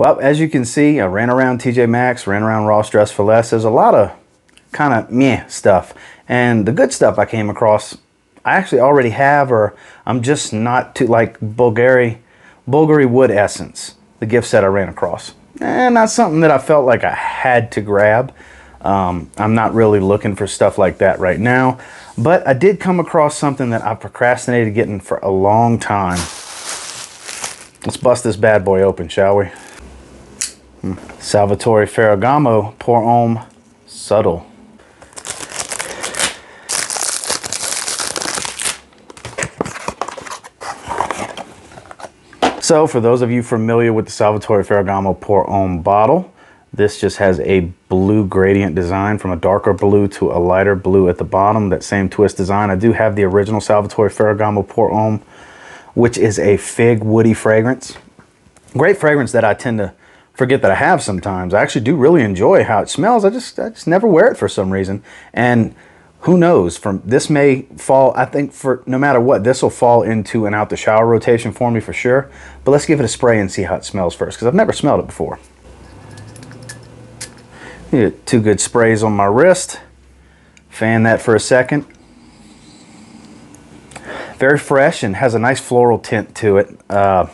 Well, as you can see, I ran around TJ Maxx, ran around Ross Dress for Less. There's a lot of kind of meh stuff. And the good stuff I came across, I actually already have, or I'm just not too, like Bulgari Wood Essence, the gift set I ran across. Not something that I felt like I had to grab. I'm not really looking for stuff like that right now. But I did come across something that I procrastinated getting for a long time. Let's bust this bad boy open, shall we? Salvatore Ferragamo Pour Homme Subtil. So for those of you familiar with the Salvatore Ferragamo Pour Homme bottle, this just has a blue gradient design from a darker blue to a lighter blue at the bottom. That same twist design. I do have the original Salvatore Ferragamo Pour Homme, which is a fig woody fragrance. Great fragrance that I tend to forget that I have sometimes. I actually do really enjoy how it smells. I just never wear it for some reason. And who knows, this may fall, I think for no matter what, this will fall into an out the shower rotation for me for sure. But let's give it a spray and see how it smells first, because I've never smelled it before. Get 2 good sprays on my wrist. Fan that for a second. Very fresh and has a nice floral tint to it. I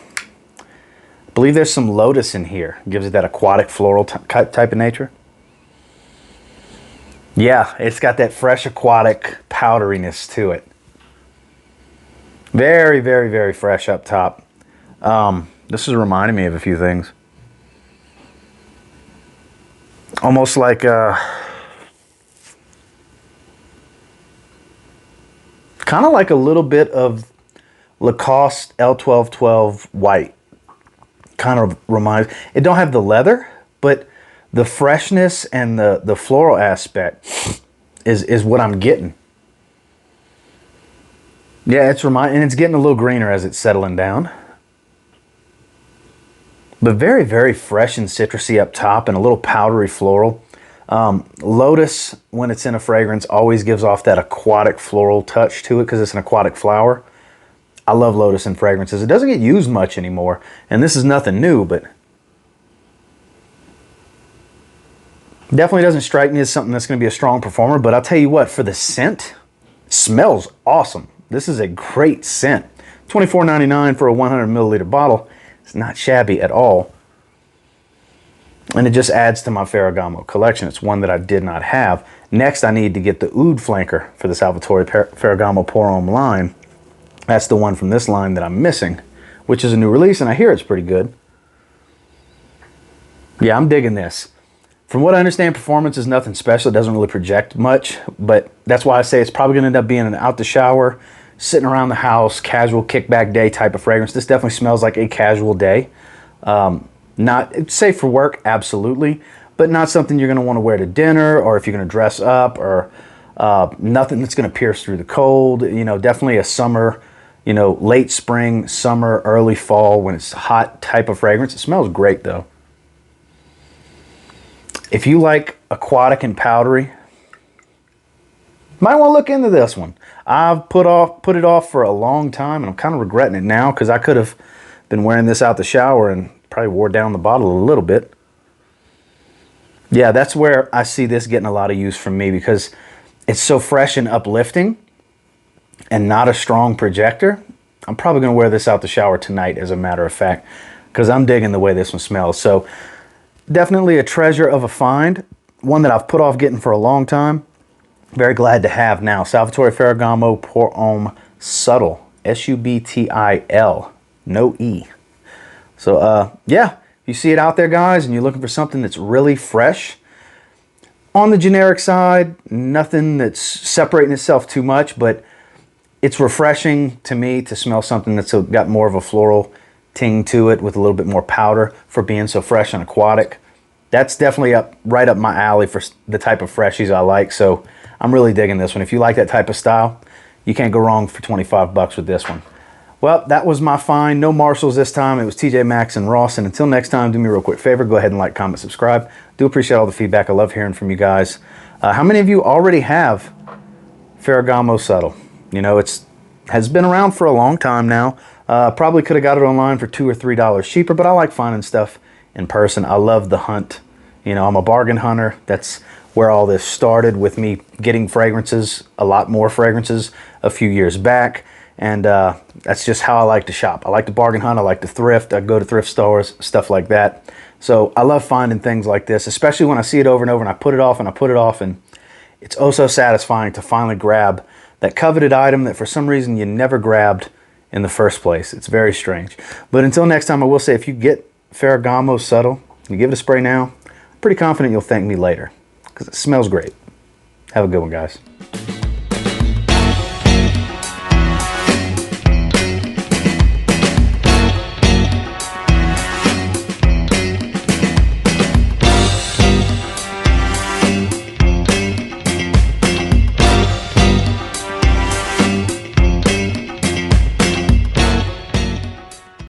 believe there's some lotus in here. Gives it that aquatic floral type of nature. Yeah, it's got that fresh aquatic powderiness to it. Very, very, very fresh up top. This is reminding me of a few things. Almost like kind of like a little bit of Lacoste L1212 white. Kind of reminds, it don't have the leather, but the freshness and the floral aspect is what I'm getting. Yeah, and it's getting a little greener as it's settling down. But very, very fresh and citrusy up top and a little powdery floral. Lotus, when it's in a fragrance, always gives off that aquatic floral touch to it because it's an aquatic flower. I love lotus in fragrances. It doesn't get used much anymore, and this is nothing new, but definitely doesn't strike me as something that's going to be a strong performer. But I'll tell you what, for the scent, smells awesome. This is a great scent. $24.99 for a 100 milliliter bottle. It's not shabby at all. And it just adds to my Ferragamo collection. It's one that I did not have. Next, I need to get the Oud Flanker for the Salvatore Ferragamo Pour Homme line. That's the one from this line that I'm missing, which is a new release, and I hear it's pretty good. Yeah, I'm digging this. From what I understand, performance is nothing special. It doesn't really project much, but that's why I say it's probably going to end up being an out the shower, sitting around the house, casual kickback day type of fragrance. This definitely smells like a casual day. Not safe for work, absolutely, but not something you're going to want to wear to dinner, or if you're going to dress up, or nothing that's going to pierce through the cold. You know, definitely a summer, you know, late spring, summer, early fall when it's hot type of fragrance. It smells great though. If you like aquatic and powdery, might want to look into this one. I've put it off for a long time, and I'm kind of regretting it now because I could have been wearing this out the shower and probably wore down the bottle a little bit. Yeah, that's where I see this getting a lot of use from me because it's so fresh and uplifting and not a strong projector. I'm probably going to wear this out the shower tonight, as a matter of fact, because I'm digging the way this one smells. So definitely a treasure of a find, one that I've put off getting for a long time. Very glad to have now. Salvatore Ferragamo Pour Homme Subtil, S-U-B-T-I-L, no E. So yeah, if you see it out there, guys, and you're looking for something that's really fresh, on the generic side, nothing that's separating itself too much, but it's refreshing to me to smell something that's got more of a floral ting to it with a little bit more powder for being so fresh and aquatic. That's definitely right up my alley for the type of freshies I like. So I'm really digging this one. If you like that type of style, you can't go wrong for 25 bucks with this one. Well, that was my find. No Marshalls this time. It was TJ Maxx and Ross. And until next time, do me a real quick favor. Go ahead and like, comment, subscribe. Do appreciate all the feedback. I love hearing from you guys. How many of you already have Ferragamo Subtil? You know, has been around for a long time now. Probably could have got it online for $2 or $3 cheaper, but I like finding stuff in person. I love the hunt. You know, I'm a bargain hunter. That's where all this started, with me getting fragrances, a lot more fragrances a few years back. And that's just how I like to shop. I like to bargain hunt. I like to thrift. I go to thrift stores, stuff like that. So I love finding things like this, especially when I see it over and over and I put it off and I put it off, and it's oh so satisfying to finally grab that coveted item that for some reason you never grabbed in the first place. It's very strange. But until next time, I will say, if you get Ferragamo Subtil, you give it a spray now, I'm pretty confident you'll thank me later, because it smells great. Have a good one, guys.